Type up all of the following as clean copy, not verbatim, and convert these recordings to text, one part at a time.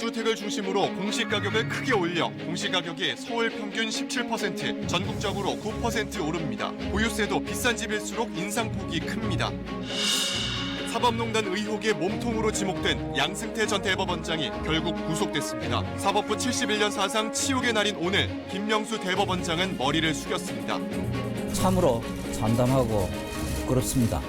다주택을 중심으로 공시가격을 크게 올려 공시가격이 서울 평균 17%, 전국적으로 9% 오릅니다. 보유세도 비싼 집일수록 인상폭이 큽니다. 사법농단 의혹의 몸통으로 지목된 양승태 전 대법원장이 결국 구속됐습니다. 사법부 71년 사상 치욕의 날인 오늘 김명수 대법원장은 머리를 숙였습니다. 참으로 참담하고 부끄럽습니다.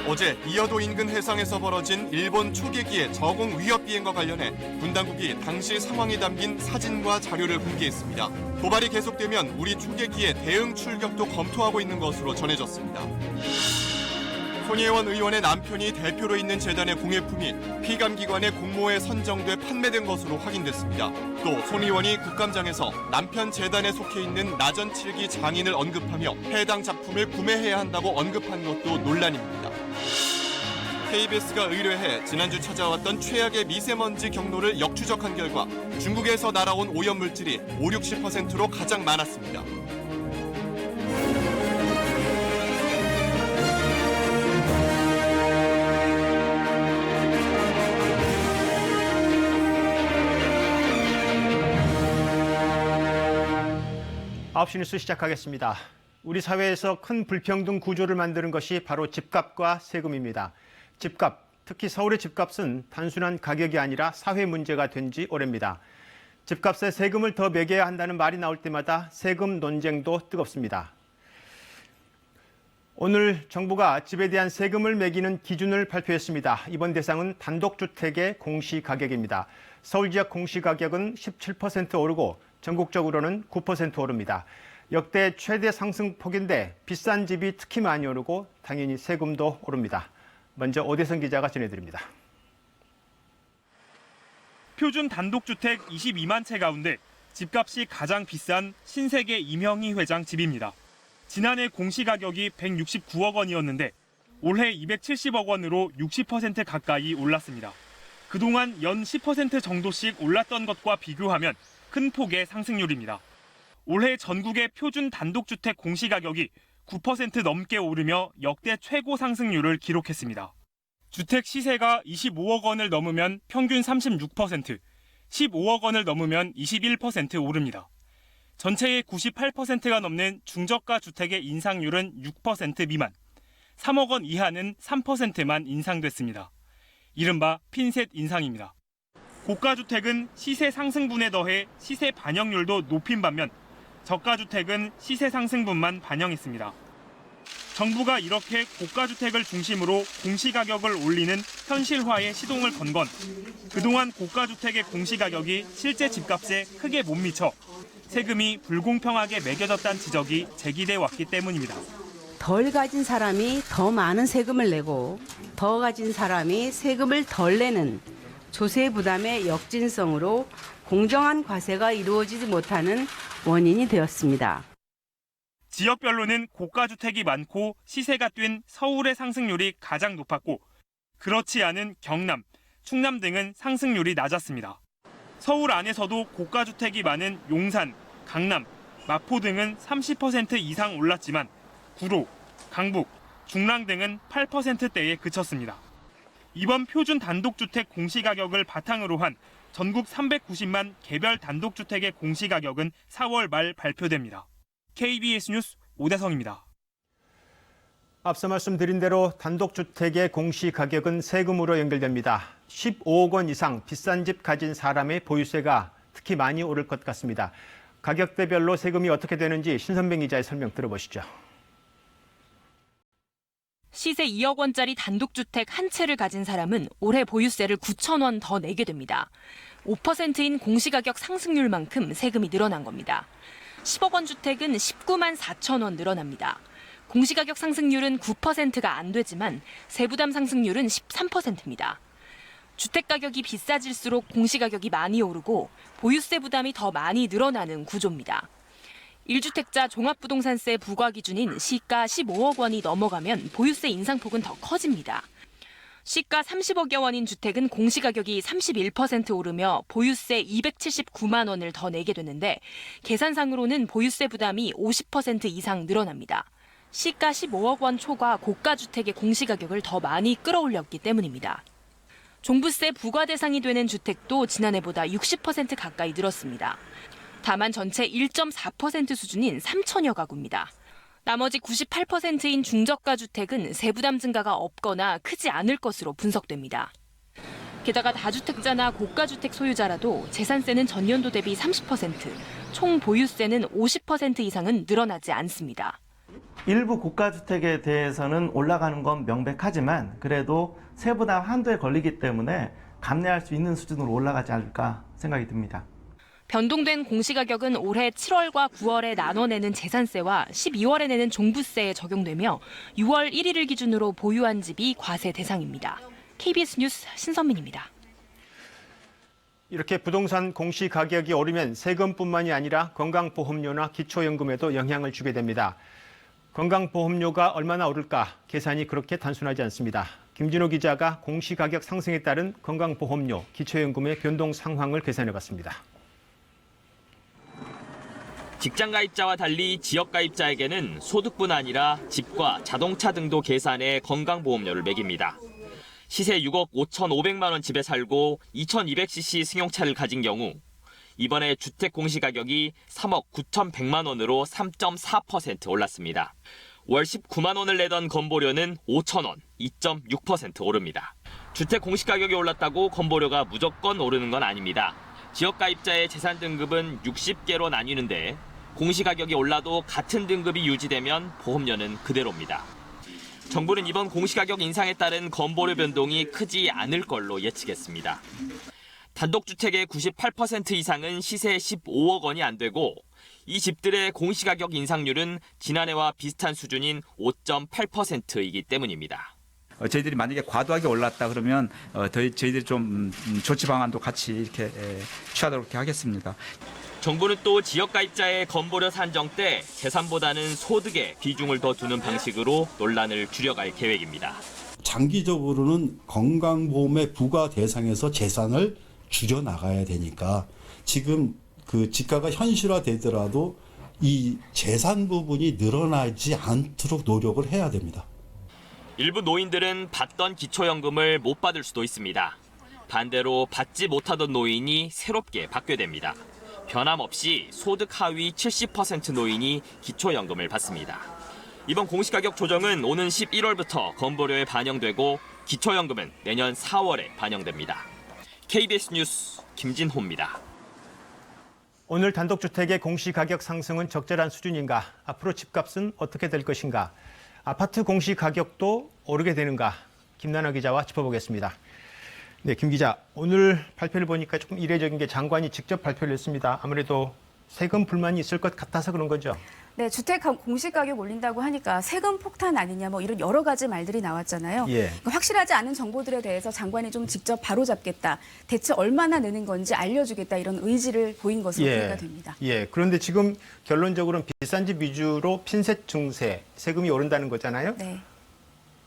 어제 이어도 인근 해상에서 벌어진 일본 초계기의 저공 위협 비행과 관련해 군 당국이 당시 상황이 담긴 사진과 자료를 공개했습니다. 도발이 계속되면 우리 초계기의 대응 출격도 검토하고 있는 것으로 전해졌습니다. 손혜원 의원의 남편이 대표로 있는 재단의 공예품이 피감기관의 공모에 선정돼 판매된 것으로 확인됐습니다. 또 손 의원이 국감장에서 남편 재단에 속해 있는 나전칠기 장인을 언급하며 해당 작품을 구매해야 한다고 언급한 것도 논란입니다. KBS가 의뢰해 지난주 찾아왔던 최악의 미세먼지 경로를 역추적한 결과 중국에서 날아온 오염물질이 50~60%로 가장 많았습니다. 아홉 시 뉴스 시작하겠습니다. 우리 사회에서 큰 불평등 구조를 만드는 것이 바로 집값과 세금입니다. 집값, 특히 서울의 집값은 단순한 가격이 아니라 사회 문제가 된 지 오래입니다. 집값에 세금을 더 매겨야 한다는 말이 나올 때마다 세금 논쟁도 뜨겁습니다. 오늘 정부가 집에 대한 세금을 매기는 기준을 발표했습니다. 이번 대상은 단독주택의 공시가격입니다. 서울 지역 공시가격은 17% 오르고 전국적으로는 9% 오릅니다. 역대 최대 상승폭인데 비싼 집이 특히 많이 오르고 당연히 세금도 오릅니다. 먼저 오대성 기자가 전해드립니다. 표준 단독주택 22만 채 가운데 집값이 가장 비싼 신세계 임형희 회장 집입니다. 지난해 공시가격이 169억 원이었는데 올해 270억 원으로 60% 가까이 올랐습니다. 그동안 연 10% 정도씩 올랐던 것과 비교하면 큰 폭의 상승률입니다. 올해 전국의 표준 단독주택 공시가격이 9% 넘게 오르며 역대 최고 상승률을 기록했습니다. 주택 시세가 25억 원을 넘으면 평균 36%, 15억 원을 넘으면 21% 오릅니다. 전체의 98%가 넘는 중저가 주택의 인상률은 6% 미만, 3억 원 이하는 3%만 인상됐습니다. 이른바 핀셋 인상입니다. 고가주택은 시세 상승분에 더해 시세 반영률도 높인 반면 저가주택은 시세 상승분만 반영했습니다. 정부가 이렇게 고가주택을 중심으로 공시가격을 올리는 현실화에 시동을 건 건 그동안 고가주택의 공시가격이 실제 집값에 크게 못 미쳐 세금이 불공평하게 매겨졌다는 지적이 제기돼 왔기 때문입니다. 덜 가진 사람이 더 많은 세금을 내고 더 가진 사람이 세금을 덜 내는 조세 부담의 역진성으로 공정한 과세가 이루어지지 못하는 원인이 되었습니다. 지역별로는 고가주택이 많고 시세가 뛴 서울의 상승률이 가장 높았고 그렇지 않은 경남, 충남 등은 상승률이 낮았습니다. 서울 안에서도 고가주택이 많은 용산, 강남, 마포 등은 30% 이상 올랐지만 구로, 강북, 중랑 등은 8%대에 그쳤습니다. 이번 표준 단독주택 공시가격을 바탕으로 한 전국 390만 개별 단독주택의 공시가격은 4월 말 발표됩니다. KBS 뉴스 오대성입니다. 앞서 말씀드린 대로 단독주택의 공시가격은 세금으로 연결됩니다. 15억 원 이상 비싼 집 가진 사람의 보유세가 특히 많이 오를 것 같습니다. 가격대별로 세금이 어떻게 되는지 신선배 기자의 설명 들어보시죠. 시세 2억 원짜리 단독주택 한 채를 가진 사람은 올해 보유세를 9천 원 더 내게 됩니다. 5%인 공시가격 상승률만큼 세금이 늘어난 겁니다. 10억 원 주택은 19만 4천 원 늘어납니다. 공시가격 상승률은 9%가 안 되지만 세부담 상승률은 13%입니다. 주택가격이 비싸질수록 공시가격이 많이 오르고 보유세 부담이 더 많이 늘어나는 구조입니다. 1주택자 종합부동산세 부과 기준인 시가 15억 원이 넘어가면 보유세 인상폭은 더 커집니다. 시가 30억여 원인 주택은 공시가격이 31% 오르며 보유세 279만 원을 더 내게 되는데 계산상으로는 보유세 부담이 50% 이상 늘어납니다. 시가 15억 원 초과 고가주택의 공시가격을 더 많이 끌어올렸기 때문입니다. 종부세 부과 대상이 되는 주택도 지난해보다 60% 가까이 늘었습니다. 다만 전체 1.4% 수준인 3천여 가구입니다. 나머지 98%인 중저가 주택은 세부담 증가가 없거나 크지 않을 것으로 분석됩니다. 게다가 다주택자나 고가주택 소유자라도 재산세는 전년도 대비 30%, 총 보유세는 50% 이상은 늘어나지 않습니다. 일부 고가주택에 대해서는 올라가는 건 명백하지만 그래도 세부담 한도에 걸리기 때문에 감내할 수 있는 수준으로 올라가지 않을까 생각이 듭니다. 변동된 공시가격은 올해 7월과 9월에 나눠내는 재산세와 12월에 내는 종부세에 적용되며 6월 1일을 기준으로 보유한 집이 과세 대상입니다. KBS 뉴스 신선민입니다. 이렇게 부동산 공시가격이 오르면 세금뿐만이 아니라 건강보험료나 기초연금에도 영향을 주게 됩니다. 건강보험료가 얼마나 오를까 계산이 그렇게 단순하지 않습니다. 김진호 기자가 공시가격 상승에 따른 건강보험료, 기초연금의 변동 상황을 계산해봤습니다. 직장가입자와 달리 지역가입자에게는 소득뿐 아니라 집과 자동차 등도 계산해 건강보험료를 매깁니다. 시세 6억 5,500만 원 집에 살고 2,200cc 승용차를 가진 경우 이번에 주택 공시가격이 3억 9,100만 원으로 3.4% 올랐습니다. 월 19만 원을 내던 건보료는 5천 원, 2.6% 오릅니다. 주택 공시가격이 올랐다고 건보료가 무조건 오르는 건 아닙니다. 지역가입자의 재산 등급은 60개로 나뉘는데 공시가격이 올라도 같은 등급이 유지되면 보험료는 그대로입니다. 정부는 이번 공시가격 인상에 따른 건보료 변동이 크지 않을 걸로 예측했습니다. 단독주택의 98% 이상은 시세 15억 원이 안 되고 이 집들의 공시가격 인상률은 지난해와 비슷한 수준인 5.8%이기 때문입니다. 저희들이 만약에 과도하게 올랐다 그러면 저희들이 좀 조치 방안도 같이 이렇게 취하도록 이렇게 하겠습니다. 정부는 또 지역가입자의 건보료 산정 때 재산보다는 소득에 비중을 더 두는 방식으로 논란을 줄여갈 계획입니다. 장기적으로는 건강보험의 부과 대상에서 재산을 줄여나가야 되니까 지금 그 지가가 현실화되더라도 이 재산 부분이 늘어나지 않도록 노력을 해야 됩니다. 일부 노인들은 받던 기초연금을 못 받을 수도 있습니다. 반대로 받지 못하던 노인이 새롭게 받게 됩니다. 변함없이 소득 하위 70% 노인이 기초연금을 받습니다. 이번 공시가격 조정은 오는 11월부터 건보료에 반영되고 기초연금은 내년 4월에 반영됩니다. KBS 뉴스 김진호입니다. 오늘 단독주택의 공시가격 상승은 적절한 수준인가? 앞으로 집값은 어떻게 될 것인가? 아파트 공시가격도 오르게 되는가? 김나나 기자와 짚어보겠습니다. 네, 김 기자, 오늘 발표를 보니까 조금 이례적인 게 장관이 직접 발표를 했습니다. 아무래도 세금 불만이 있을 것 같아서 그런 거죠? 네, 주택 공시가격 올린다고 하니까 세금 폭탄 아니냐 뭐 이런 여러 가지 말들이 나왔잖아요. 예. 그러니까 확실하지 않은 정보들에 대해서 장관이 좀 직접 바로잡겠다. 대체 얼마나 내는 건지 알려주겠다 이런 의지를 보인 것으로 이해가 됩니다. 예, 그런데 지금 결론적으로는 비싼 집 위주로 핀셋 증세, 세금이 오른다는 거잖아요. 네.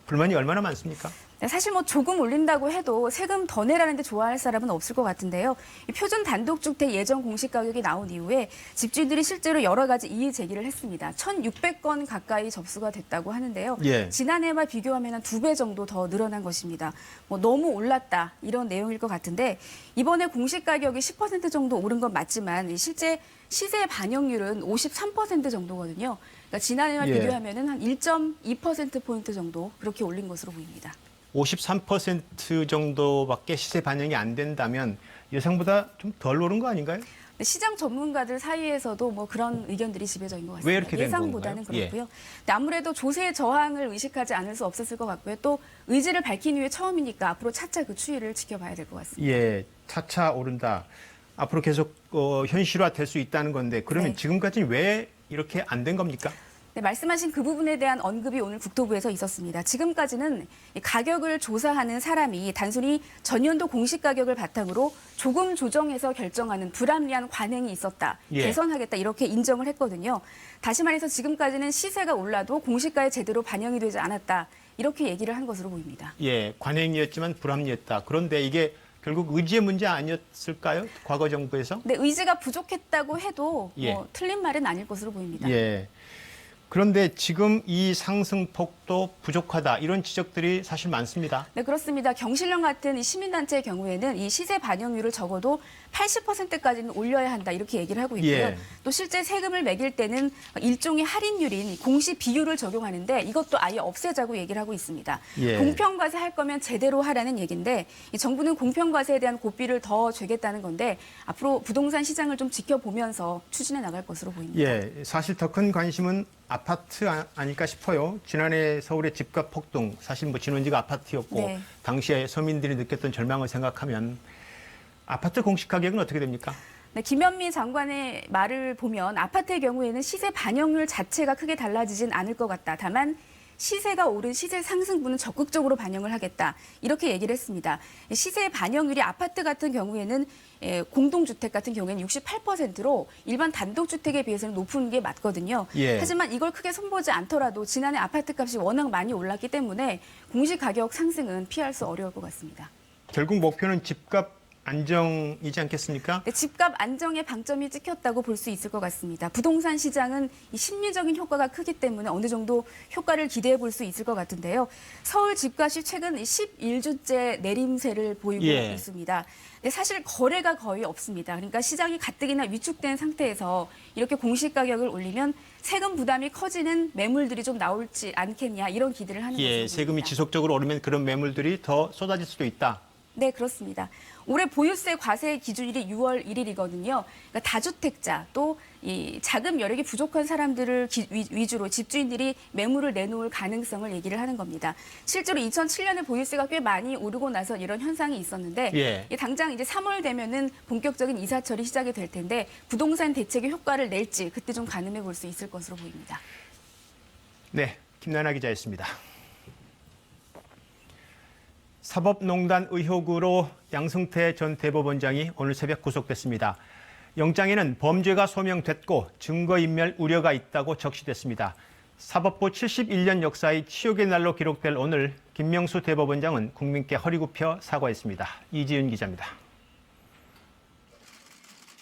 불만이 얼마나 많습니까? 사실 뭐 조금 올린다고 해도 세금 더 내라는데 좋아할 사람은 없을 것 같은데요. 이 표준 단독주택 예전 공시가격이 나온 이후에 집주인들이 실제로 여러 가지 이의 제기를 했습니다. 1,600건 가까이 접수가 됐다고 하는데요. 예. 지난해와 비교하면 한 2배 정도 더 늘어난 것입니다. 뭐 너무 올랐다 이런 내용일 것 같은데 이번에 공시가격이 10% 정도 오른 건 맞지만 실제 시세 반영률은 53% 정도거든요. 그러니까 지난해와 비교하면 한 1.2%포인트 정도 그렇게 올린 것으로 보입니다. 53% 정도밖에 시세 반영이 안 된다면 예상보다 좀 덜 오른 거 아닌가요? 시장 전문가들 사이에서도 뭐 그런 의견들이 지배적인 것 같습니다. 왜 이렇게 된 예상보다는 건가요? 그렇고요. 근데 아무래도 조세 저항을 의식하지 않을 수 없었을 것 같고요. 또 의지를 밝힌 이후에 처음이니까 앞으로 차차 그 추이를 지켜봐야 될 것 같습니다. 예, 차차 오른다. 앞으로 계속 현실화될 수 있다는 건데 그러면 네. 지금까지는 왜 이렇게 안 된 겁니까? 네, 말씀하신 그 부분에 대한 언급이 오늘 국토부에서 있었습니다. 지금까지는 이 가격을 조사하는 사람이 단순히 전년도 공시가격을 바탕으로 조금 조정해서 결정하는 불합리한 관행이 있었다. 예. 개선하겠다 이렇게 인정을 했거든요. 다시 말해서 지금까지는 시세가 올라도 공시가에 제대로 반영이 되지 않았다. 이렇게 얘기를 한 것으로 보입니다. 예, 관행이었지만 불합리했다. 그런데 이게 결국 의지의 문제 아니었을까요? 과거 정부에서? 네, 의지가 부족했다고 해도 예. 뭐 틀린 말은 아닐 것으로 보입니다. 예. 그런데 지금 이 상승폭 또 부족하다 이런 지적들이 사실 많습니다. 네, 그렇습니다. 경실련 같은 이 시민단체의 경우에는 이 시세 반영률을 적어도 80%까지는 올려야 한다 이렇게 얘기를 하고 있고요. 예. 또 실제 세금을 매길 때는 일종의 할인율인 공시 비율을 적용하는데 이것도 아예 없애자고 얘기를 하고 있습니다. 예. 공평과세 할 거면 제대로 하라는 얘기인데 이 정부는 공평과세에 대한 고삐를 더 죄겠다는 건데 앞으로 부동산 시장을 좀 지켜보면서 추진해 나갈 것으로 보입니다. 예, 사실 더 큰 관심은 아파트 아닐까 싶어요. 지난해 서울의 집값 폭등, 사실 뭐 진원지가 아파트였고 네. 당시에 서민들이 느꼈던 절망을 생각하면 아파트 공시 가격은 어떻게 됩니까? 네, 김현미 장관의 말을 보면 아파트의 경우에는 시세 반영률 자체가 크게 달라지진 않을 것 같다. 다만 시세가 오른 시세 상승분은 적극적으로 반영을 하겠다. 이렇게 얘기를 했습니다. 시세 반영률이 아파트 같은 경우에는 공동주택 같은 경우에는 68%로 일반 단독주택에 비해서는 높은 게 맞거든요. 예. 하지만 이걸 크게 손보지 않더라도 지난해 아파트 값이 워낙 많이 올랐기 때문에 공시가격 상승은 피할 수 어려울 것 같습니다. 결국 목표는 집값 안정이지 않겠습니까? 네, 집값 안정에 방점이 찍혔다고 볼 수 있을 것 같습니다. 부동산 시장은 이 심리적인 효과가 크기 때문에 어느 정도 효과를 기대해 볼 수 있을 것 같은데요. 서울 집값이 최근 11주째 내림세를 보이고 예. 있습니다. 근데 사실 거래가 거의 없습니다. 그러니까 시장이 가뜩이나 위축된 상태에서 이렇게 공시가격을 올리면 세금 부담이 커지는 매물들이 좀 나올지 않겠냐 이런 기대를 하는 거죠. 예, 세금이 지속적으로 오르면 그런 매물들이 더 쏟아질 수도 있다. 네, 그렇습니다. 올해 보유세 과세 기준일이 6월 1일이거든요. 그러니까 다주택자 또 이 자금 여력이 부족한 사람들을 위주로 집주인들이 매물을 내놓을 가능성을 얘기를 하는 겁니다. 실제로 2007년에 보유세가 꽤 많이 오르고 나서 이런 현상이 있었는데 예. 당장 이제 3월 되면은 본격적인 이사철이 시작이 될 텐데 부동산 대책의 효과를 낼지 그때 좀 가늠해 볼 수 있을 것으로 보입니다. 네, 김나나 기자였습니다. 사법농단 의혹으로 양승태 전 대법원장이 오늘 새벽 구속됐습니다. 영장에는 범죄가 소명됐고 증거인멸 우려가 있다고 적시됐습니다. 사법부 71년 역사의 치욕의 날로 기록될 오늘 김명수 대법원장은 국민께 허리 굽혀 사과했습니다. 이지윤 기자입니다.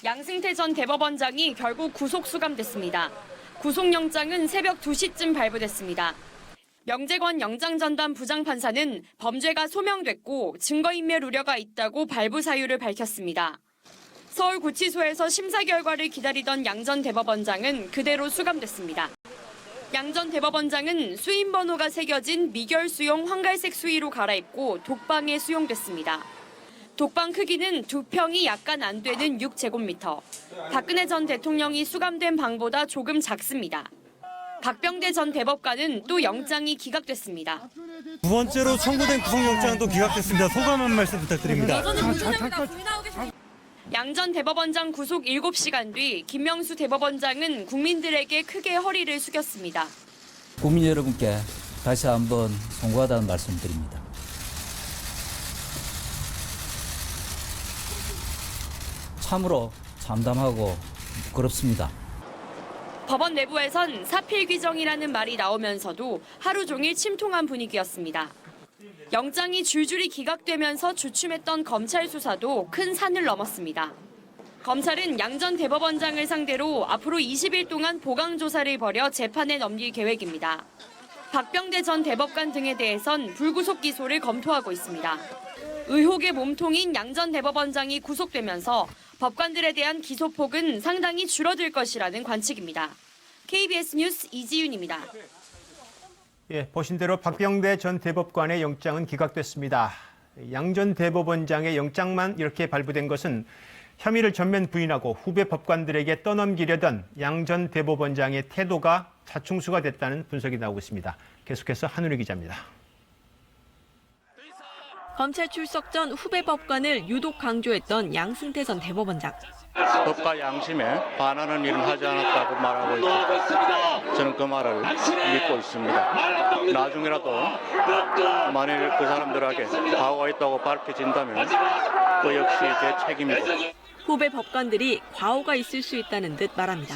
양승태 전 대법원장이 결국 구속 수감됐습니다. 구속영장은 새벽 2시쯤 발부됐습니다. 명재권 영장전담 부장판사는 범죄가 소명됐고 증거인멸 우려가 있다고 발부 사유를 밝혔습니다. 서울구치소에서 심사 결과를 기다리던 양 전 대법원장은 그대로 수감됐습니다. 양 전 대법원장은 수임 번호가 새겨진 미결수용 황갈색 수의로 갈아입고 독방에 수용됐습니다. 독방 크기는 2평이 약간 안 되는 6제곱미터. 박근혜 전 대통령이 수감된 방보다 조금 작습니다. 박병대 전 대법관은 또 영장이 기각됐습니다. 두 번째로 청구된 구속영장도 기각됐습니다. 소감 한 말씀 부탁드립니다. 양 전 대법원장 구속 7시간 뒤 김명수 대법원장은 국민들에게 크게 허리를 숙였습니다. 국민 여러분께 다시 한번 송구하다는 말씀드립니다. 참으로 참담하고 부끄럽습니다. 법원 내부에선 사필 규정이라는 말이 나오면서도 하루 종일 침통한 분위기였습니다. 영장이 줄줄이 기각되면서 주춤했던 검찰 수사도 큰 산을 넘었습니다. 검찰은 양 전 대법원장을 상대로 앞으로 20일 동안 보강 조사를 벌여 재판에 넘길 계획입니다. 박병대 전 대법관 등에 대해선 불구속 기소를 검토하고 있습니다. 의혹의 몸통인 양 전 대법원장이 구속되면서 법관들에 대한 기소폭은 상당히 줄어들 것이라는 관측입니다. KBS 뉴스 이지윤입니다. 예, 보신 대로 박병대 전 대법관의 영장은 기각됐습니다. 양 전 대법원장의 영장만 이렇게 발부된 것은 혐의를 전면 부인하고 후배 법관들에게 떠넘기려던 양 전 대법원장의 태도가 자충수가 됐다는 분석이 나오고 있습니다. 계속해서 한우리 기자입니다. 검찰 출석 전 후배 법관을 유독 강조했던 양승태 전 대법원장. 법과 양심에 반하는 일은 하지 않았다고 말하고 있고 저는 그 말을 믿고 있습니다. 나중에라도 만일 그 사람들에게 과오가 있다고 밝혀진다면 그 역시 제 책임이고. 후배 법관들이 과오가 있을 수 있다는 듯 말합니다.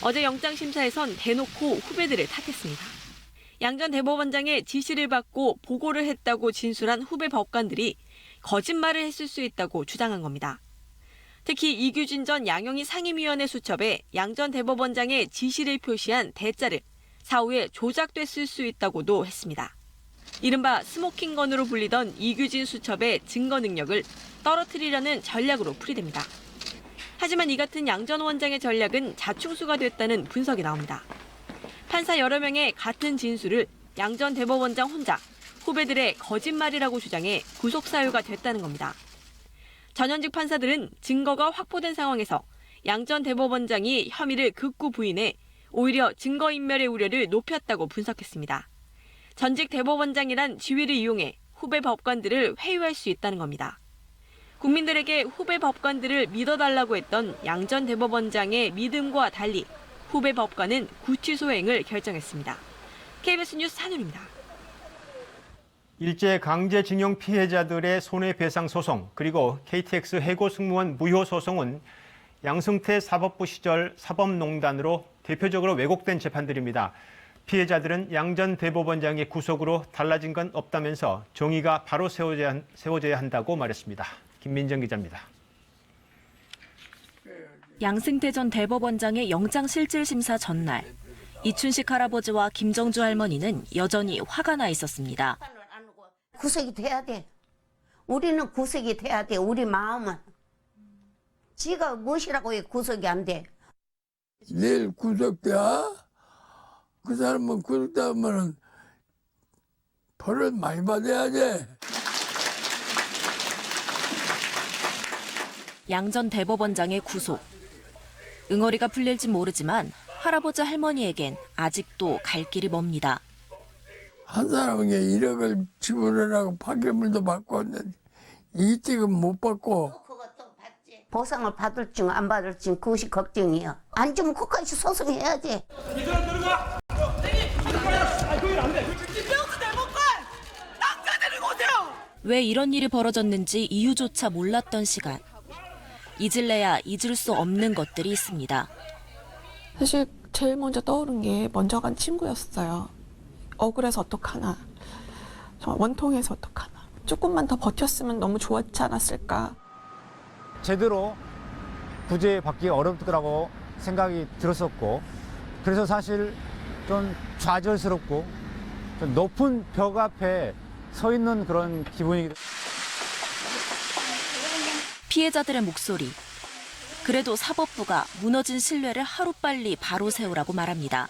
어제 영장심사에선 대놓고 후배들을 탓했습니다. 양 전 대법원장의 지시를 받고 보고를 했다고 진술한 후배 법관들이 거짓말을 했을 수 있다고 주장한 겁니다. 특히 이규진 전 양형위 상임위원회 수첩에 양 전 대법원장의 지시를 표시한 대자를 사후에 조작됐을 수 있다고도 했습니다. 이른바 스모킹건으로 불리던 이규진 수첩의 증거 능력을 떨어뜨리려는 전략으로 풀이됩니다. 하지만 이 같은 양 전 원장의 전략은 자충수가 됐다는 분석이 나옵니다. 판사 여러 명의 같은 진술을 양 전 대법원장 혼자 후배들의 거짓말이라고 주장해 구속 사유가 됐다는 겁니다. 전현직 판사들은 증거가 확보된 상황에서 양 전 대법원장이 혐의를 극구 부인해 오히려 증거인멸의 우려를 높였다고 분석했습니다. 전직 대법원장이란 지위를 이용해 후배 법관들을 회유할 수 있다는 겁니다. 국민들에게 후배 법관들을 믿어달라고 했던 양 전 대법원장의 믿음과 달리 후배 법관은 구치소행을 결정했습니다. KBS 뉴스 한윤입니다. 일제 강제징용 피해자들의 손해배상 소송 그리고 KTX 해고 승무원 무효 소송은 양승태 사법부 시절 사법농단으로 대표적으로 왜곡된 재판들입니다. 피해자들은 양 전 대법원장의 구속으로 달라진 건 없다면서 정의가 바로 세워져야 한다고 말했습니다. 김민정 기자입니다. 양승태 전 대법원장의 영장실질심사 전날, 이춘식 할아버지와 김정주 할머니는 여전히 화가 나 있었습니다. 구속이 돼야 돼. 우리는 구속이 돼야 돼. 우리 마음은. 지가 무엇이라고 해 구속이 안 돼. 내일 구속돼야 그 사람은 구속되면은 벌을 많이 받아야 돼. 양 전 대법원장의 구속. 응어리가 풀릴지 모르지만 할아버지 할머니에겐 아직도 갈 길이 멉니다. 한 사람에게 1억을 지불하라고 판결문도 받고 왔는데 이직은 못 받고. 보상을 받을지 안 받을지 그것이 걱정이야. 안 주면 끝까지 소송해야 돼. 왜 이런 일이 벌어졌는지 이유조차 몰랐던 시간. 잊을래야 잊을 수 없는 것들이 있습니다. 사실 제일 먼저 떠오른 게 먼저 간 친구였어요. 억울해서 어떡하나. 원통해서 어떡하나. 조금만 더 버텼으면 너무 좋았지 않았을까. 제대로 구제받기 어렵을 거라고 생각이 들었었고, 그래서 사실 좀 좌절스럽고 좀 높은 벽 앞에 서 있는 그런 기분이기도. 피해자들의 목소리. 그래도 사법부가 무너진 신뢰를 하루빨리 바로 세우라고 말합니다.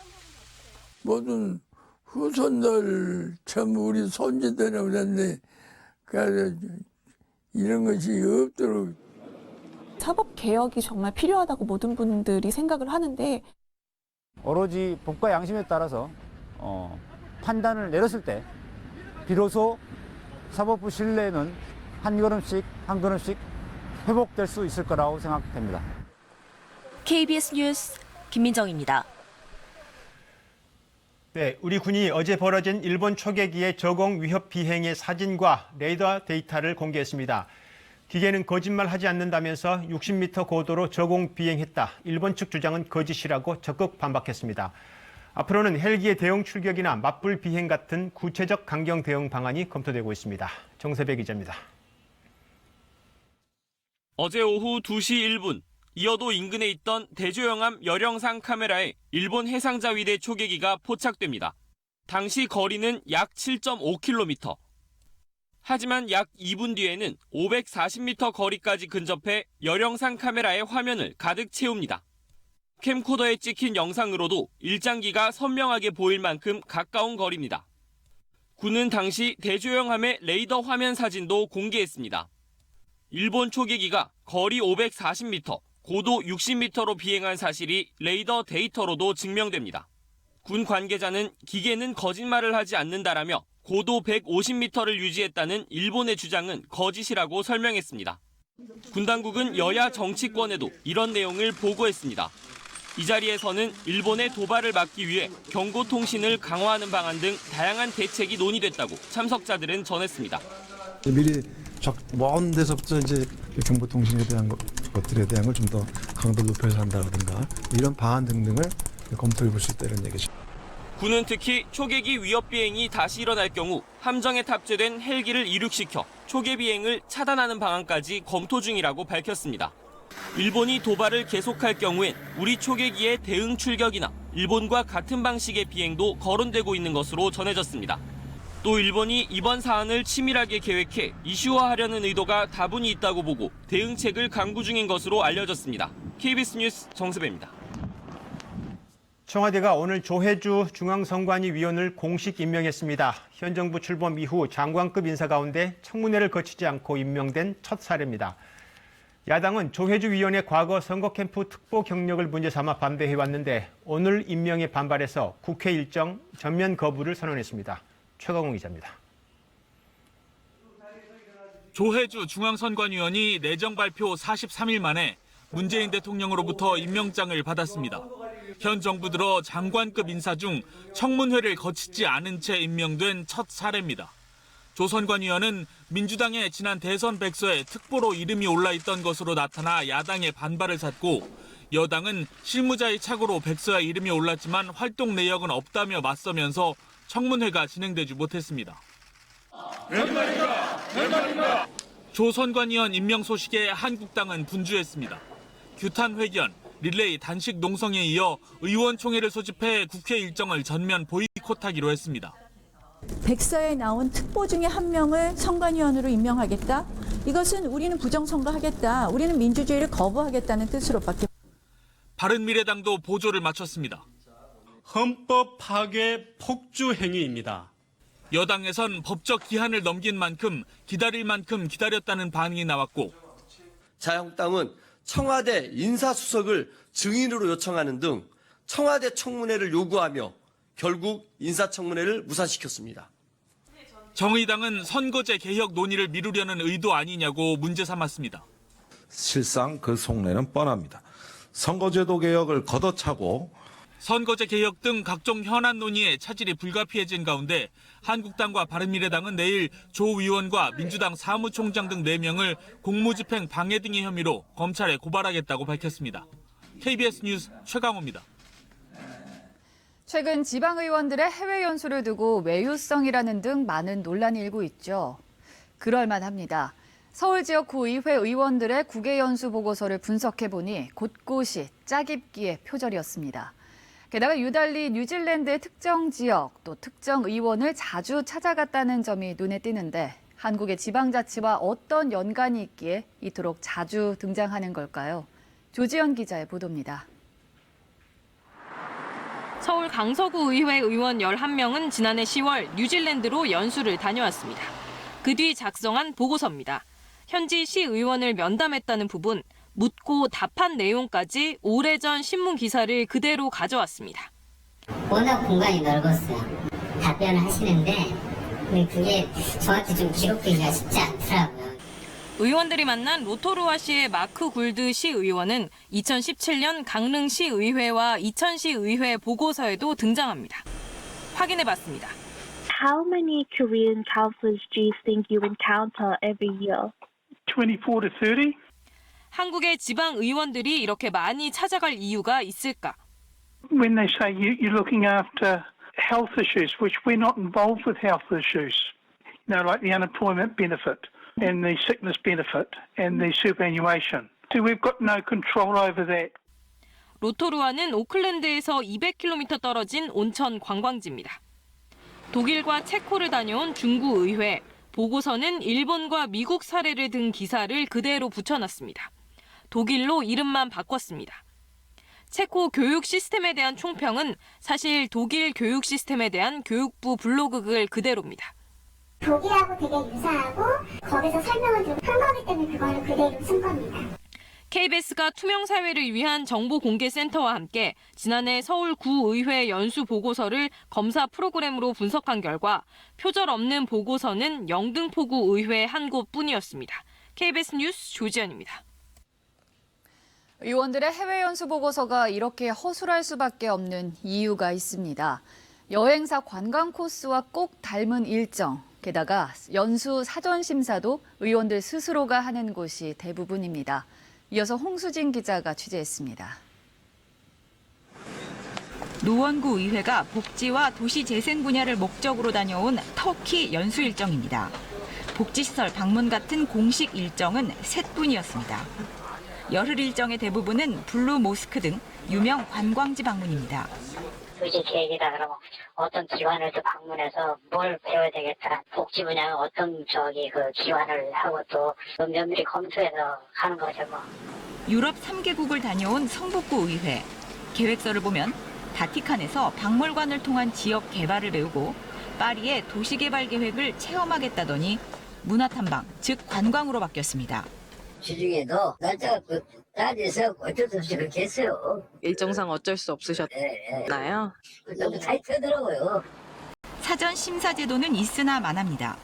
모든 후손들 전부 우리 손주들이라고 그랬는데 이런 것이 없도록. 사법 개혁이 정말 필요하다고 모든 분들이 생각을 하는데 오로지 법과 양심에 따라서 판단을 내렸을 때 비로소 사법부 신뢰는 한 걸음씩 한 걸음씩 회복될 수 있을 거라고 생각됩니다. KBS 뉴스 김민정입니다. 네, 우리 군이 어제 벌어진 일본 초계기의 저공 위협 비행의 사진과 레이더 데이터를 공개했습니다. 기계는 거짓말하지 않는다면서 60m 고도로 저공 비행했다. 일본 측 주장은 거짓이라고 적극 반박했습니다. 앞으로는 헬기의 대응 출격이나 맞불 비행 같은 구체적 강경 대응 방안이 검토되고 있습니다. 정세배 기자입니다. 어제 오후 2시 1분, 이어도 인근에 있던 대조영함 열영상 카메라에 일본 해상자위대 초계기가 포착됩니다. 당시 거리는 약 7.5km. 하지만 약 2분 뒤에는 540m 거리까지 근접해 열영상 카메라의 화면을 가득 채웁니다. 캠코더에 찍힌 영상으로도 일장기가 선명하게 보일 만큼 가까운 거리입니다. 군은 당시 대조영함의 레이더 화면 사진도 공개했습니다. 일본 초계기가 거리 540m, 고도 60m로 비행한 사실이 레이더 데이터로도 증명됩니다. 군 관계자는 기계는 거짓말을 하지 않는다라며 고도 150m를 유지했다는 일본의 주장은 거짓이라고 설명했습니다. 군 당국은 여야 정치권에도 이런 내용을 보고했습니다. 이 자리에서는 일본의 도발을 막기 위해 경고통신을 강화하는 방안 등 다양한 대책이 논의됐다고 참석자들은 전했습니다. 미리 먼 데서부터 이제 정보통신에 대한 것들에 대한 걸 좀 더 강도를 높여서 한다든가 이런 방안 등등을 검토해 볼 수 있다 이런 얘기죠. 군은 특히 초계기 위협 비행이 다시 일어날 경우 함정에 탑재된 헬기를 이륙시켜 초계 비행을 차단하는 방안까지 검토 중이라고 밝혔습니다. 일본이 도발을 계속할 경우엔 우리 초계기의 대응 출격이나 일본과 같은 방식의 비행도 거론되고 있는 것으로 전해졌습니다. 또 일본이 이번 사안을 치밀하게 계획해 이슈화하려는 의도가 다분히 있다고 보고 대응책을 강구 중인 것으로 알려졌습니다. KBS 뉴스 정세배입니다. 청와대가 오늘 조혜주 중앙선관위 위원을 공식 임명했습니다. 현 정부 출범 이후 장관급 인사 가운데 청문회를 거치지 않고 임명된 첫 사례입니다. 야당은 조혜주 위원의 과거 선거 캠프 특보 경력을 문제 삼아 반대해왔는데 오늘 임명에 반발해서 국회 일정 전면 거부를 선언했습니다. 최강웅 기자입니다. 조혜주 중앙선관위원이 내정 발표 43일 만에 문재인 대통령으로부터 임명장을 받았습니다. 현 정부 들어 장관급 인사 중 청문회를 거치지 않은 채 임명된 첫 사례입니다. 조 선관위원은 민주당의 지난 대선 백서에 특보로 이름이 올라있던 것으로 나타나 야당의 반발을 샀고 여당은 실무자의 착오로 백서에 이름이 올랐지만 활동 내역은 없다며 맞서면서 청문회가 진행되지 못했습니다. 조 선관위원 임명 소식에 한국당은 분주했습니다. 규탄 회견, 릴레이 단식 농성에 이어 의원총회를 소집해 국회 일정을 전면 보이콧하기로 했습니다. 백서에 나온 특보 중에 한 명을 선관위원으로 임명하겠다. 이것은 우리는 부정선거하겠다. 우리는 민주주의를 거부하겠다는 뜻으로밖에. 바른미래당도 보조를 마쳤습니다. 헌법 파괴 폭주 행위입니다. 여당에선 법적 기한을 넘긴 만큼 기다릴 만큼 기다렸다는 반응이 나왔고 자유한국당은 청와대 인사수석을 증인으로 요청하는 등 청와대 청문회를 요구하며 결국 인사청문회를 무산시켰습니다. 정의당은 선거제 개혁 논의를 미루려는 의도 아니냐고 문제 삼았습니다. 실상 그 속내는 뻔합니다. 선거제도 개혁을 걷어차고 선거제 개혁 등 각종 현안 논의에 차질이 불가피해진 가운데 한국당과 바른미래당은 내일 조 의원과 민주당 사무총장 등 4명을 공무집행 방해 등의 혐의로 검찰에 고발하겠다고 밝혔습니다. KBS 뉴스 최강호입니다. 최근 지방의원들의 해외 연수를 두고 외유성이라는 등 많은 논란이 일고 있죠. 그럴만합니다. 서울 지역 구의회 의원들의 국외 연수 보고서를 분석해보니 곳곳이 짜깁기의 표절이었습니다. 게다가 유달리 뉴질랜드의 특정 지역 또 특정 의원을 자주 찾아갔다는 점이 눈에 띄는데 한국의 지방자치와 어떤 연관이 있기에 이토록 자주 등장하는 걸까요? 조지연 기자의 보도입니다. 서울 강서구 의회 의원 11명은 지난해 10월 뉴질랜드로 연수를 다녀왔습니다. 그 뒤 작성한 보고서입니다. 현지 시의원을 면담했다는 부분, 묻고 답한 내용까지 오래전 신문 기사를 그대로 가져왔습니다. 워낙 공간이 넓었어요. 답변을 하시는데 그게 저한테 좀 기록되기가 쉽지 않더라고요. 의원들이 만난 로토루아시의 마크 굴드 시의원은 2017년 강릉시의회와 이천시의회 보고서에도 등장합니다. 확인해봤습니다. How many Korean councillors do you think you encounter every year? 24 to 30. 한국의 지방 의원들이 이렇게 많이 찾아갈 이유가 있을까? When they say you're looking after health issues, which we're not involved with health issues, like the unemployment benefit and the sickness benefit and the superannuation. So we've got no control over that. 로토루아는 오클랜드에서 200km 떨어진 온천 관광지입니다. 독일과 체코를 다녀온 중구 의회, 보고서는 일본과 미국 사례를 든 기사를 그대로 붙여놨습니다. 독일로 이름만 바꿨습니다. 체코 교육 시스템에 대한 총평은 사실 독일 교육 시스템에 대한 교육부 블로그 글 그대로입니다. 독일하고 되게 유사하고 거기서 설명을 좀 한 거기 때문에 그거를 그대로 쓴 겁니다. KBS가 투명사회를 위한 정보공개센터와 함께 지난해 서울구의회 연수 보고서를 검사 프로그램으로 분석한 결과 표절 없는 보고서는 영등포구 의회 한 곳뿐이었습니다. KBS 뉴스 조지연입니다. 의원들의 해외 연수 보고서가 이렇게 허술할 수밖에 없는 이유가 있습니다. 여행사 관광 코스와 꼭 닮은 일정, 게다가 연수 사전 심사도 의원들 스스로가 하는 곳이 대부분입니다. 이어서 홍수진 기자가 취재했습니다. 노원구 의회가 복지와 도시재생 분야를 목적으로 다녀온 터키 연수 일정입니다. 복지시설 방문 같은 공식 일정은 셋뿐이었습니다. 열흘 일정의 대부분은 블루 모스크 등 유명 관광지 방문입니다. 교직 계획이다 그러면 어떤 기관을 또 방문해서 뭘 배워야 되겠다. 복지 분야는 어떤 그 기관을 하고 또 면밀히 검토해서 하는 거죠 뭐. 유럽 3개국을 다녀온 성북구 의회. 계획서를 보면 바티칸에서 박물관을 통한 지역 개발을 배우고 파리의 도시개발 계획을 체험하겠다더니 문화탐방, 즉 관광으로 바뀌었습니다. 주중에도 날짜가 따져서 어쩔 수 없이 그렇게 했어요. 일정상 어쩔 수 없으셨나요? 너무 타이트하더라고요. 사전 심사 제도는 있으나 마납니다.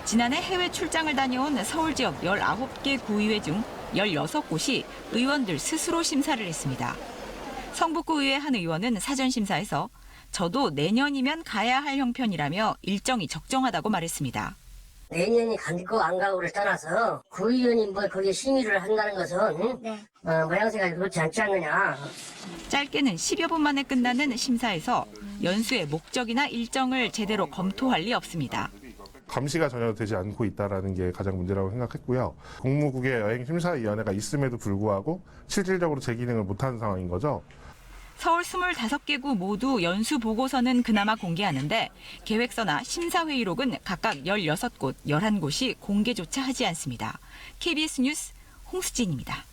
지난해 해외 출장을 다녀온 서울 지역 19개 구의회 중 16곳이 의원들 스스로 심사를 했습니다. 성북구 의회 한 의원은 사전 심사에서 저도 내년이면 가야 할 형편이라며 일정이 적정하다고 말했습니다. 내년이 가고 안 가고를 떠나서 구의원이 뭐 거기에 심의를 한다는 것은 모양새가 그렇지 않지 않느냐. 짧게는 10여 분 만에 끝나는 심사에서 연수의 목적이나 일정을 제대로 검토할 리 없습니다. 감시가 전혀 되지 않고 있다는 게 가장 문제라고 생각했고요. 국무국의 여행심사위원회가 있음에도 불구하고 실질적으로 제 기능을 못하는 상황인 거죠. 서울 25개구 모두 연수 보고서는 그나마 공개하는데 계획서나 심사회의록은 각각 16곳, 11곳이 공개조차 하지 않습니다. KBS 뉴스 홍수진입니다.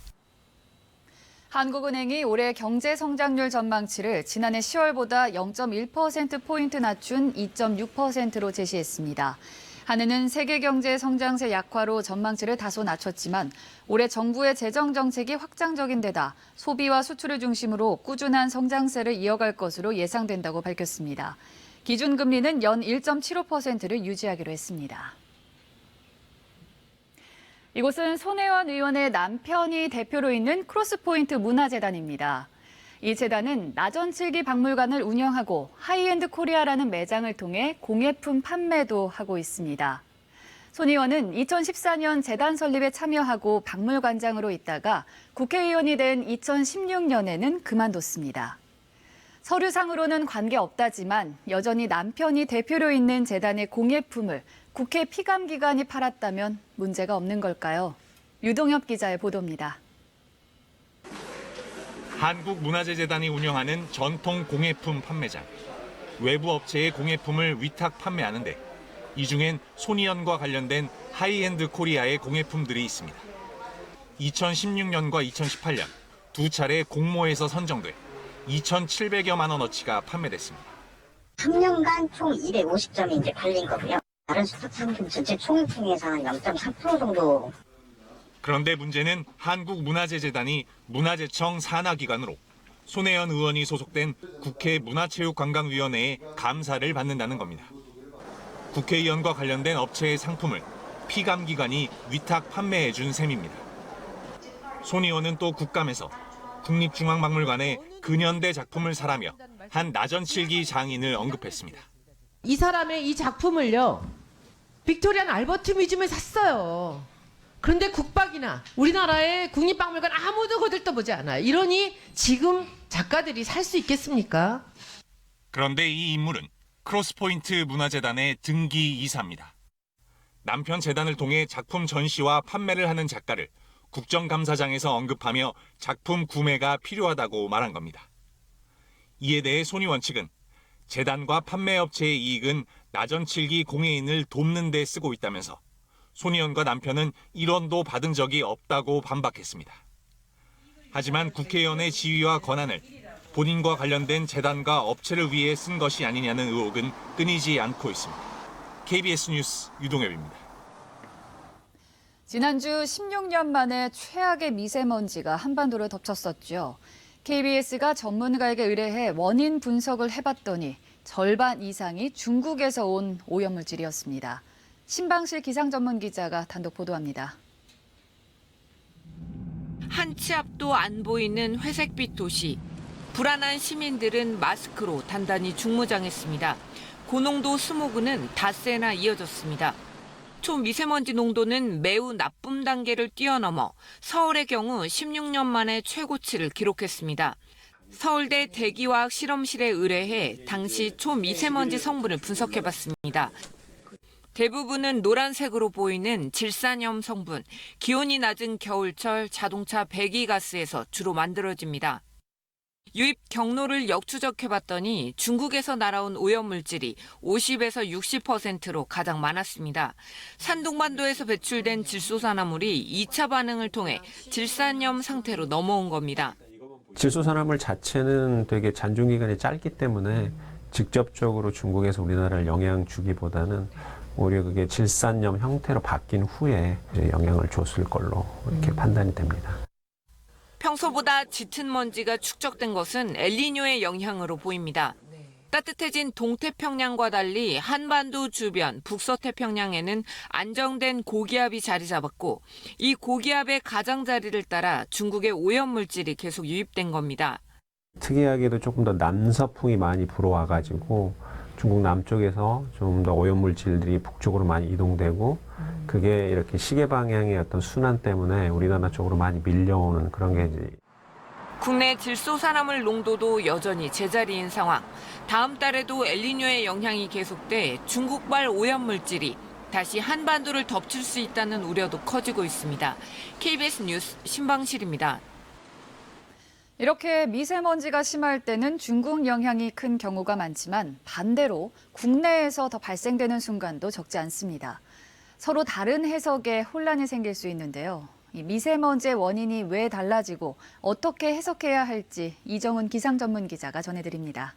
한국은행이 올해 경제 성장률 전망치를 지난해 10월보다 0.1%포인트 낮춘 2.6%로 제시했습니다. 한은은 세계 경제 성장세 약화로 전망치를 다소 낮췄지만 올해 정부의 재정 정책이 확장적인 데다 소비와 수출을 중심으로 꾸준한 성장세를 이어갈 것으로 예상된다고 밝혔습니다. 기준금리는 연 1.75%를 유지하기로 했습니다. 이곳은 손혜원 의원의 남편이 대표로 있는 크로스포인트 문화재단입니다. 이 재단은 나전칠기 박물관을 운영하고 하이엔드 코리아라는 매장을 통해 공예품 판매도 하고 있습니다. 손 의원은 2014년 재단 설립에 참여하고 박물관장으로 있다가 국회의원이 된 2016년에는 그만뒀습니다. 서류상으로는 관계없다지만 여전히 남편이 대표로 있는 재단의 공예품을 국회 피감기관이 팔았다면 문제가 없는 걸까요? 유동엽 기자의 보도입니다. 한국문화재재단이 운영하는 전통 공예품 판매장. 외부 업체의 공예품을 위탁 판매하는데 이 중엔 손희연과 관련된 하이엔드 코리아의 공예품들이 있습니다. 2016년과 2018년 두 차례 공모에서 선정돼 2,700여만 원어치가 판매됐습니다. 3년간 총 250점이 이제 팔린 거고요. 다른 수탁 상품 전체 총액중에서 한 0.4% 정도. 그런데 문제는 한국문화재재단이 문화재청 산하기관으로 손혜연 의원이 소속된 국회 문화체육관광위원회의 감사를 받는다는 겁니다. 국회의원과 관련된 업체의 상품을 피감기관이 위탁 판매해준 셈입니다. 손 의원은 또 국감에서 국립중앙박물관에 근현대 작품을 사라며 한 나전칠기 장인을 언급했습니다. 이 사람의 이 작품을요, 빅토리안 알버트 뮤지엄에 샀어요. 그런데 국박이나 우리나라의 국립박물관 아무도 거들떠보지 않아요. 이러니 지금 작가들이 살 수 있겠습니까? 그런데 이 인물은 크로스포인트 문화재단의 등기 이사입니다. 남편 재단을 통해 작품 전시와 판매를 하는 작가를 국정감사장에서 언급하며 작품 구매가 필요하다고 말한 겁니다. 이에 대해 손 의원 측은 재단과 판매업체의 이익은 나전칠기 공예인을 돕는 데 쓰고 있다면서 손 의원과 남편은 1원도 받은 적이 없다고 반박했습니다. 하지만 국회의원의 지위와 권한을 본인과 관련된 재단과 업체를 위해 쓴 것이 아니냐는 의혹은 끊이지 않고 있습니다. KBS 뉴스 유동엽입니다. 지난주 16년 만에 최악의 미세먼지가 한반도를 덮쳤었죠. KBS가 전문가에게 의뢰해 원인 분석을 해봤더니 절반 이상이 중국에서 온 오염물질이었습니다. 신방실 기상전문기자가 단독 보도합니다. 한 치 앞도 안 보이는 회색빛 도시. 불안한 시민들은 마스크로 단단히 중무장했습니다. 고농도 스모그는 닷새나 이어졌습니다. 초미세먼지 농도는 매우 나쁨 단계를 뛰어넘어 서울의 경우 16년 만에 최고치를 기록했습니다. 서울대 대기화학 실험실에 의뢰해 당시 초미세먼지 성분을 분석해봤습니다. 대부분은 노란색으로 보이는 질산염 성분, 기온이 낮은 겨울철 자동차 배기가스에서 주로 만들어집니다. 유입 경로를 역추적해봤더니 중국에서 날아온 오염물질이 50에서 60%로 가장 많았습니다. 산둥반도에서 배출된 질소산화물이 2차 반응을 통해 질산염 상태로 넘어온 겁니다. 질소산화물 자체는 되게 잔존기간이 짧기 때문에 직접적으로 중국에서 우리나라를 영향 주기보다는 오히려 그게 질산염 형태로 바뀐 후에 영향을 줬을 걸로 이렇게 판단이 됩니다. 평소보다 짙은 먼지가 축적된 것은 엘니뇨의 영향으로 보입니다. 따뜻해진 동태평양과 달리 한반도 주변 북서태평양에는 안정된 고기압이 자리 잡았고 이 고기압의 가장자리를 따라 중국의 오염물질이 계속 유입된 겁니다. 특이하게도 조금 더 남서풍이 많이 불어와가지고 중국 남쪽에서 좀 더 오염물질들이 북쪽으로 많이 이동되고 그게 이렇게 시계 방향의 어떤 순환 때문에 우리나라 쪽으로 많이 밀려오는 그런 게 이제 국내 질소산화물 농도도 여전히 제자리인 상황. 다음 달에도 엘니뇨의 영향이 계속돼 중국발 오염물질이 다시 한반도를 덮칠 수 있다는 우려도 커지고 있습니다. KBS 뉴스 신방실입니다. 이렇게 미세먼지가 심할 때는 중국 영향이 큰 경우가 많지만 반대로 국내에서 더 발생되는 순간도 적지 않습니다. 서로 다른 해석에 혼란이 생길 수 있는데요. 이 미세먼지의 원인이 왜 달라지고 어떻게 해석해야 할지 이정훈 기상전문기자가 전해드립니다.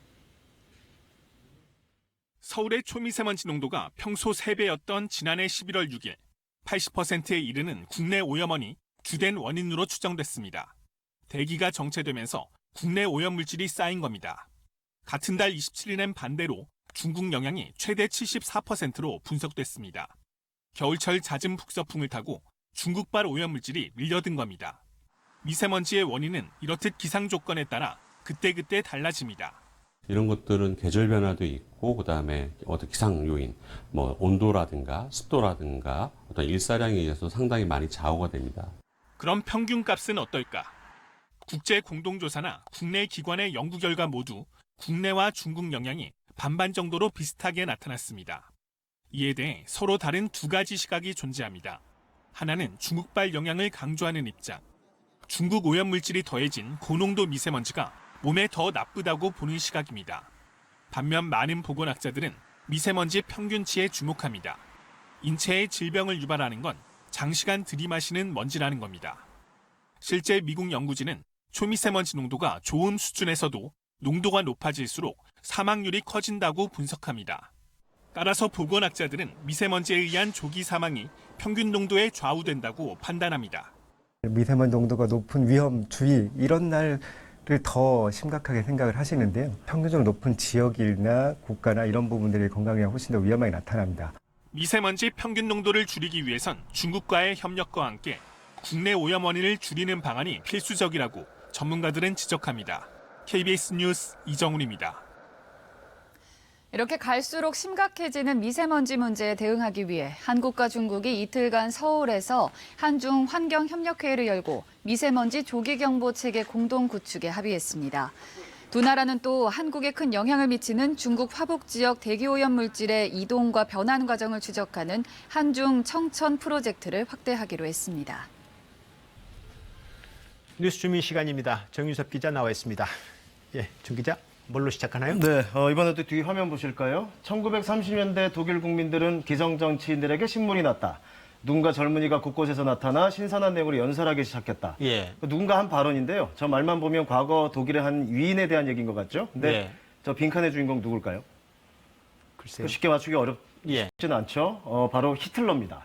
서울의 초미세먼지 농도가 평소 3배였던 지난해 11월 6일 80%에 이르는 국내 오염원이 주된 원인으로 추정됐습니다. 대기가 정체되면서 국내 오염물질이 쌓인 겁니다. 같은 달 27일엔 반대로 중국 영향이 최대 74%로 분석됐습니다. 겨울철 잦은 북서풍을 타고 중국발 오염물질이 밀려든 겁니다. 미세먼지의 원인은 이렇듯 기상 조건에 따라 그때그때 달라집니다. 이런 것들은 계절 변화도 있고 그다음에 어떤 기상 요인, 온도라든가 습도라든가 어떤 일사량에 의해서 상당히 많이 좌우가 됩니다. 그럼 평균값은 어떨까? 국제 공동조사나 국내 기관의 연구 결과 모두 국내와 중국 영향이 반반 정도로 비슷하게 나타났습니다. 이에 대해 서로 다른 두 가지 시각이 존재합니다. 하나는 중국발 영향을 강조하는 입장. 중국 오염물질이 더해진 고농도 미세먼지가 몸에 더 나쁘다고 보는 시각입니다. 반면 많은 보건학자들은 미세먼지 평균치에 주목합니다. 인체에 질병을 유발하는 건 장시간 들이마시는 먼지라는 겁니다. 실제 미국 연구진은 초미세먼지 농도가 좋음 수준에서도 농도가 높아질수록 사망률이 커진다고 분석합니다. 따라서 보건학자들은 미세먼지에 의한 조기 사망이 평균 농도에 좌우된다고 판단합니다. 미세먼지 농도가 높은 위험 주의 이런 날을 더 심각하게 생각을 하시는데요. 평균적으로 높은 지역이나 국가나 이런 부분들이 건강에 훨씬 더 위험하게 나타납니다. 미세먼지 평균 농도를 줄이기 위해선 중국과의 협력과 함께 국내 오염 원인을 줄이는 방안이 필수적이라고 전문가들은 지적합니다. KBS 뉴스 이정훈입니다. 이렇게 갈수록 심각해지는 미세먼지 문제에 대응하기 위해 한국과 중국이 이틀간 서울에서 한중 환경협력회의를 열고 미세먼지 조기경보 체계 공동 구축에 합의했습니다. 두 나라는 또 한국에 큰 영향을 미치는 중국 화북 지역 대기오염 물질의 이동과 변환 과정을 추적하는 한중 청천 프로젝트를 확대하기로 했습니다. 뉴스 주민 시간입니다. 정유섭 기자 나와 있습니다. 예, 정 기자. 뭘로 시작하나요? 네, 이번에도 뒤 화면 보실까요? 1930년대 독일 국민들은 기성정치인들에게 신문이 났다. 누군가 젊은이가 곳곳에서 나타나 신선한 내용으로 연설하기 시작했다. 예. 누군가 한 발언인데요. 저 말만 보면 과거 독일의 한 위인에 대한 얘기인 것 같죠? 근데 예. 저 빈칸의 주인공 누굴까요? 글쎄요. 쉽게 맞추기 어렵지는 않죠. 바로 히틀러입니다.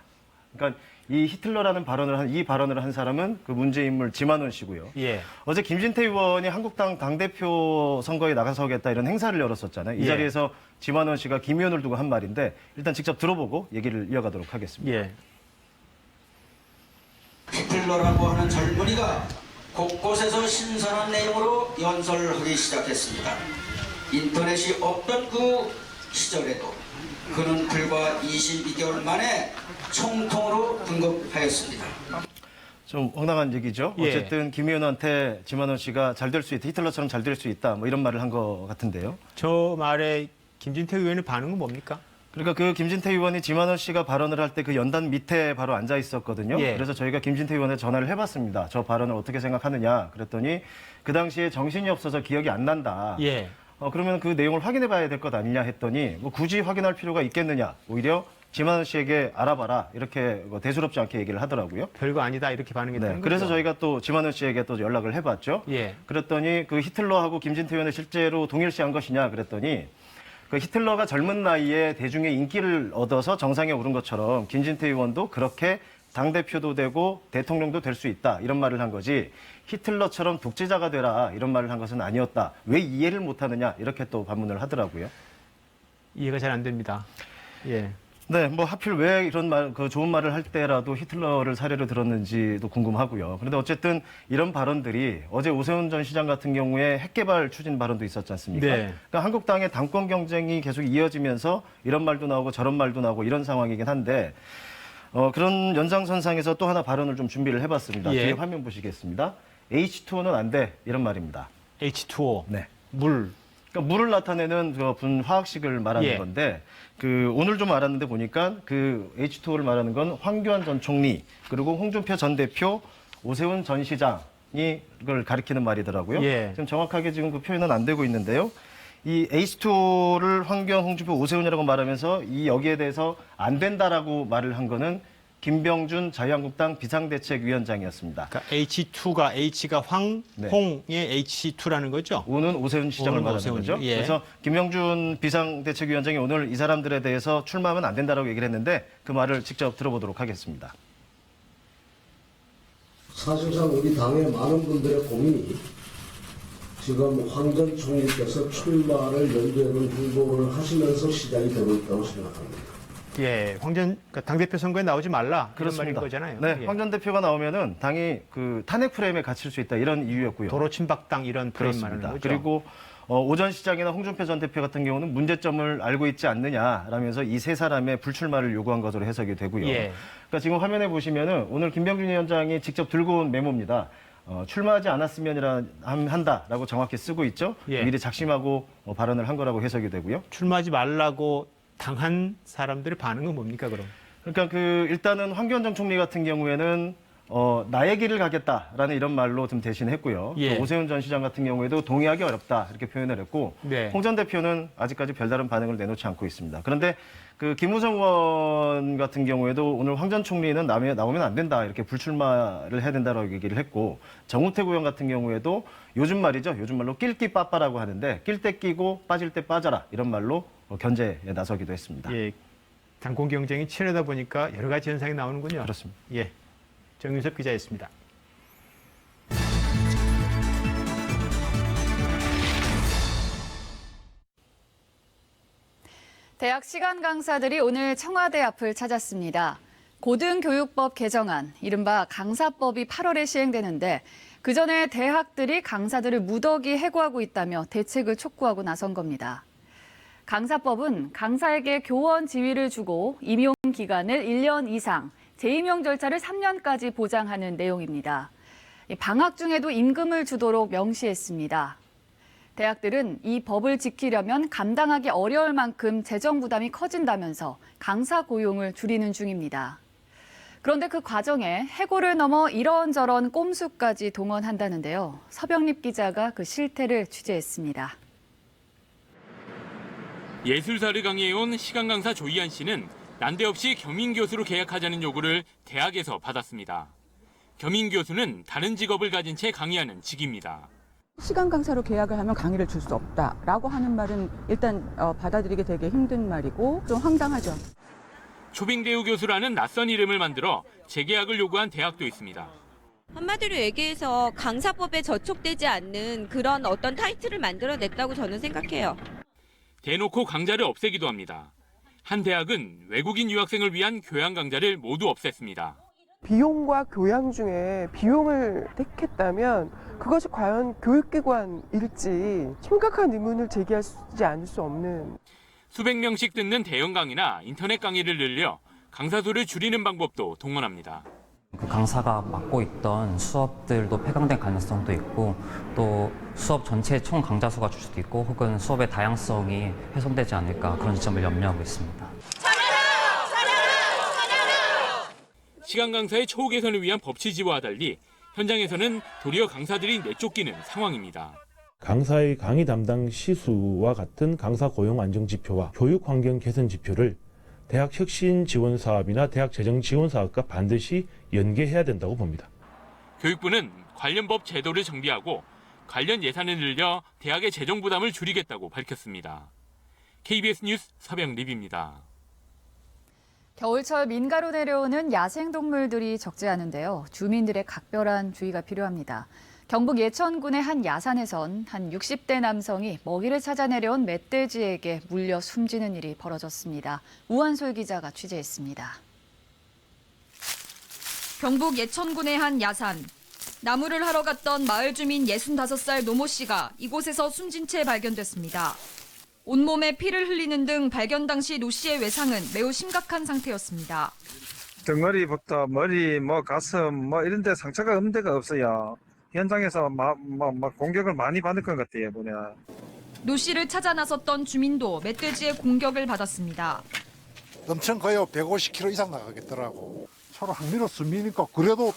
그러니까 이 히틀러라는 이 발언을 한 사람은 그 문제 인물 지만원 씨고요. 예. 어제 김진태 의원이 한국당 당대표 선거에 나가서겠다 이런 행사를 열었었잖아요. 이 예. 자리에서 지만원 씨가 김 의원을 두고 한 말인데 일단 직접 들어보고 얘기를 이어가도록 하겠습니다. 예. 히틀러라고 하는 젊은이가 곳곳에서 신선한 내용으로 연설하기 시작했습니다. 인터넷이 없던 그 시절에도 그는 불과 22개월 만에 총통으로 등극하였습니다. 좀 황당한 얘기죠. 예. 어쨌든 김 의원한테 지만원 씨가 잘 될 수 있다, 히틀러처럼 잘 될 수 있다, 뭐 이런 말을 한 것 같은데요. 저 말에 김진태 의원의 반응은 뭡니까? 그러니까 그 김진태 의원이 지만원 씨가 발언을 할 때 그 연단 밑에 바로 앉아 있었거든요. 예. 그래서 저희가 김진태 의원에 전화를 해봤습니다. 저 발언을 어떻게 생각하느냐 그랬더니 그 당시에 정신이 없어서 기억이 안 난다. 예. 그러면 그 내용을 확인해 봐야 될 것 아니냐 했더니 뭐 굳이 확인할 필요가 있겠느냐. 오히려 지만원 씨에게 알아봐라. 이렇게 대수롭지 않게 얘기를 하더라고요. 별거 아니다 이렇게 반응이 되는 거죠. 그래서 저희가 또 지만원 씨에게 또 연락을 해봤죠. 예. 그랬더니 그 히틀러하고 김진태 의원을 실제로 동일시한 것이냐 그랬더니 그 히틀러가 젊은 나이에 대중의 인기를 얻어서 정상에 오른 것처럼 김진태 의원도 그렇게 당대표도 되고 대통령도 될 수 있다. 이런 말을 한 거지. 히틀러처럼 독재자가 되라. 이런 말을 한 것은 아니었다. 왜 이해를 못하느냐. 이렇게 또 반문을 하더라고요. 이해가 잘 안 됩니다. 예. 네, 뭐 하필 왜 이런 말, 그 좋은 말을 할 때라도 히틀러를 사례로 들었는지도 궁금하고요. 그런데 어쨌든 이런 발언들이 어제 오세훈 전 시장 같은 경우에 핵개발 추진 발언도 있었지 않습니까? 네. 그러니까 한국당의 당권 경쟁이 계속 이어지면서 이런 말도 나오고 저런 말도 나오고 이런 상황이긴 한데 그런 연장선상에서 또 하나 발언을 좀 준비를 해봤습니다. 예. 뒤에 화면 보시겠습니다. H2O는 안 돼 이런 말입니다. H2O. 네. 물. 그러니까 물을 나타내는 그 분화학식을 말하는 예. 건데 그 오늘 좀 알았는데 보니까 그 H2O를 말하는 건 황교안 전 총리 그리고 홍준표 전 대표 오세훈 전 시장이 그걸 가리키는 말이더라고요. 예. 지금 정확하게 지금 그 표현은 안 되고 있는데요. 이 H2O를 황교안, 홍준표, 오세훈이라고 말하면서 이 여기에 대해서 안 된다라고 말을 한 거는 김병준 자유한국당 비상대책위원장이었습니다. 그러니까 H2가 H가 네. 홍의 H2라는 거죠? 오는 오세훈 시장을 오는 말하는 오세훈. 거죠. 예. 그래서 김병준 비상대책위원장이 오늘 이 사람들에 대해서 출마하면 안 된다라고 얘기를 했는데 그 말을 직접 들어보도록 하겠습니다. 사실상 우리 당의 많은 분들의 고민이 지금 황 전 총리께서 출마를 연대를 홍보를 하시면서 시작이 되고 있다고 생각합니다. 예, 그러니까 당대표 선거에 나오지 말라 그런 말인 그렇습니다. 거잖아요. 네, 예. 황 전 대표가 나오면은 당이 그 탄핵 프레임에 갇힐 수 있다 이런 이유였고요. 도로 침박당 이런 프레임 말하는 그렇습니다. 거죠. 그리고 오 전 시장이나 홍준표 전 대표 같은 경우는 문제점을 알고 있지 않느냐라면서 이 세 사람의 불출마를 요구한 것으로 해석이 되고요. 예. 그러니까 지금 화면에 보시면은 오늘 김병준 위원장이 직접 들고 온 메모입니다. 출마하지 않았으면이라 한다라고 정확히 쓰고 있죠. 예. 미리 작심하고 발언을 한 거라고 해석이 되고요. 출마하지 말라고 당한 사람들의 반응은 뭡니까 그럼? 그러니까 그 일단은 황교안 전 총리 같은 경우에는 나의 길을 가겠다라는 이런 말로 좀 대신했고요. 예. 또 오세훈 전 시장 같은 경우에도 동의하기 어렵다 이렇게 표현을 했고 네. 홍 전 대표는 아직까지 별다른 반응을 내놓지 않고 있습니다. 그런데 그 김우성 의원 같은 경우에도 오늘 황 전 총리는 나오면 안 된다 이렇게 불출마를 해야 된다라고 얘기를 했고 정우택 의원 같은 경우에도 요즘 말이죠. 요즘 말로 낄끼 빠빠라고 하는데 낄 때 끼고 빠질 때 빠져라 이런 말로 견제에 나서기도 했습니다. 예, 당권 경쟁이 치열하다 보니까 여러 가지 현상이 나오는군요. 그렇습니다. 예, 정윤섭 기자였습니다. 대학 시간 강사들이 오늘 청와대 앞을 찾았습니다. 고등교육법 개정안, 이른바 강사법이 8월에 시행되는데 그 전에 대학들이 강사들을 무더기 해고하고 있다며 대책을 촉구하고 나선 겁니다. 강사법은 강사에게 교원 지위를 주고 임용 기간을 1년 이상, 재임용 절차를 3년까지 보장하는 내용입니다. 방학 중에도 임금을 주도록 명시했습니다. 대학들은 이 법을 지키려면 감당하기 어려울 만큼 재정 부담이 커진다면서 강사 고용을 줄이는 중입니다. 그런데 그 과정에 해고를 넘어 이런저런 꼼수까지 동원한다는데요. 서병립 기자가 그 실태를 취재했습니다. 예술사를 강의해온 시간 강사 조희안 씨는 난데없이 겸임 교수로 계약하자는 요구를 대학에서 받았습니다. 겸임 교수는 다른 직업을 가진 채 강의하는 직입니다. 시간 강사로 계약을 하면 강의를 줄 수 없다라고 하는 말은 일단 받아들이기 되게 힘든 말이고 좀 황당하죠. 초빙대우 교수라는 낯선 이름을 만들어 재계약을 요구한 대학도 있습니다. 한마디로 얘기해서 강사법에 저촉되지 않는 그런 어떤 타이틀을 만들어냈다고 저는 생각해요. 대놓고 강좌를 없애기도 합니다. 한 대학은 외국인 유학생을 위한 교양 강좌를 모두 없앴습니다. 비용과 교양 중에 비용을 택했다면 그것이 과연 교육기관일지 심각한 의문을 제기하지 않을 수 없는. 수백 명씩 듣는 대형 강의나 인터넷 강의를 늘려 강사 수를 줄이는 방법도 동원합니다. 그 강사가 맡고 있던 수업들도 폐강될 가능성도 있고 또 수업 전체의 총 강좌 수가 줄 수도 있고 혹은 수업의 다양성이 훼손되지 않을까 그런 지점을 염려하고 있습니다. 시간 강사의 처우 개선을 위한 법 취지와 달리 현장에서는 도리어 강사들이 내쫓기는 상황입니다. 강사의 강의 담당 시수와 같은 강사 고용 안정 지표와 교육 환경 개선 지표를 대학 혁신 지원 사업이나 대학 재정 지원 사업과 반드시 연계해야 된다고 봅니다. 교육부는 관련 법 제도를 정비하고 관련 예산을 늘려 대학의 재정 부담을 줄이겠다고 밝혔습니다. KBS 뉴스 서병립입니다. 겨울철 민가로 내려오는 야생동물들이 적지 않은데요. 주민들의 각별한 주의가 필요합니다. 경북 예천군의 한 야산에선 한 60대 남성이 먹이를 찾아 내려온 멧돼지에게 물려 숨지는 일이 벌어졌습니다. 우한솔 기자가 취재했습니다. 경북 예천군의 한 야산. 나무를 하러 갔던 마을 주민 65살 노모 씨가 이곳에서 숨진 채 발견됐습니다. 온몸에 피를 흘리는 등 발견 당시 노 씨의 외상은 매우 심각한 상태였습니다. 덩어리부터 머리, 가슴, 이런 데 상처가 없는 데가 없어요. 현장에서 막 공격을 많이 받을 것 같아요, 보면. 노 씨를 찾아 나섰던 주민도 멧돼지의 공격을 받았습니다. 엄청 커요. 150kg 이상 나가겠더라고. 서로 항밀어서 미니까 그래도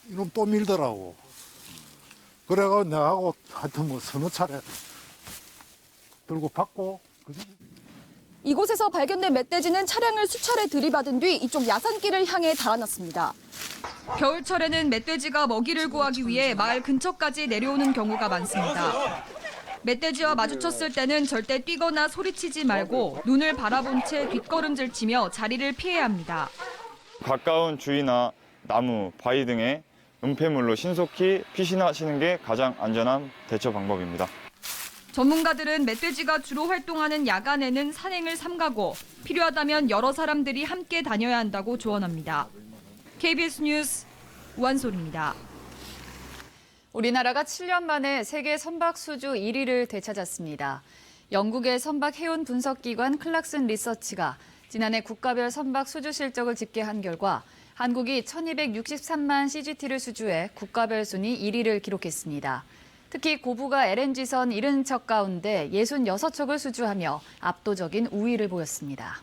이놈 또 밀더라고. 그래가 내하고 하여튼 서너 차례 들고 받고. 이곳에서 발견된 멧돼지는 차량을 수차례 들이받은 뒤 이쪽 야산길을 향해 달아났습니다. 겨울철에는 멧돼지가 먹이를 구하기 위해 마을 근처까지 내려오는 경우가 많습니다. 멧돼지와 마주쳤을 때는 절대 뛰거나 소리치지 말고 눈을 바라본 채 뒷걸음질 치며 자리를 피해야 합니다. 가까운 주위나 나무, 바위 등의 은폐물로 신속히 피신하시는 게 가장 안전한 대처 방법입니다. 전문가들은 멧돼지가 주로 활동하는 야간에는 산행을 삼가고 필요하다면 여러 사람들이 함께 다녀야 한다고 조언합니다. KBS 뉴스 우한솔입니다. 우리나라가 7년 만에 세계 선박 수주 1위를 되찾았습니다. 영국의 선박 해운 분석기관 클락슨 리서치가 지난해 국가별 선박 수주 실적을 집계한 결과 한국이 1263만 CGT를 수주해 국가별 순위 1위를 기록했습니다. 특히 고부가 LNG선 70척 가운데 66척을 수주하며 압도적인 우위를 보였습니다.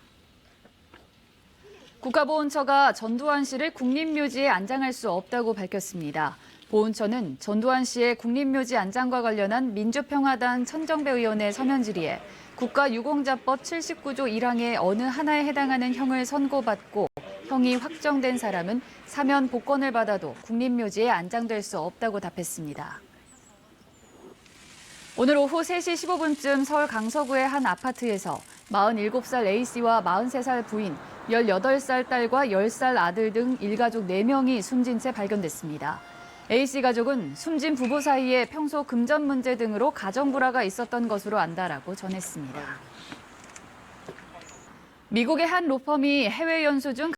국가보훈처가 전두환 씨를 국립묘지에 안장할 수 없다고 밝혔습니다. 보훈처는 전두환 씨의 국립묘지 안장과 관련한 민주평화당 천정배의원의 서면 질의에 국가유공자법 79조 1항의 어느 하나에 해당하는 형을 선고받고 형이 확정된 사람은 사면 복권을 받아도 국립묘지에 안장될 수 없다고 답했습니다. 오늘 오후 3시 15분쯤 서울 강서구의 한 아파트에서 47살 A씨와 43살 부인, 18살 딸과 10살 아들 등 일가족 4명이 숨진 채 발견됐습니다. A씨 가족은 숨진 부부 사이에 평소 금전 문제 등으로 가정 불화가 있었던 것으로 안다라고 전했습니다. 미국의 한 로펌이 해외 연수 중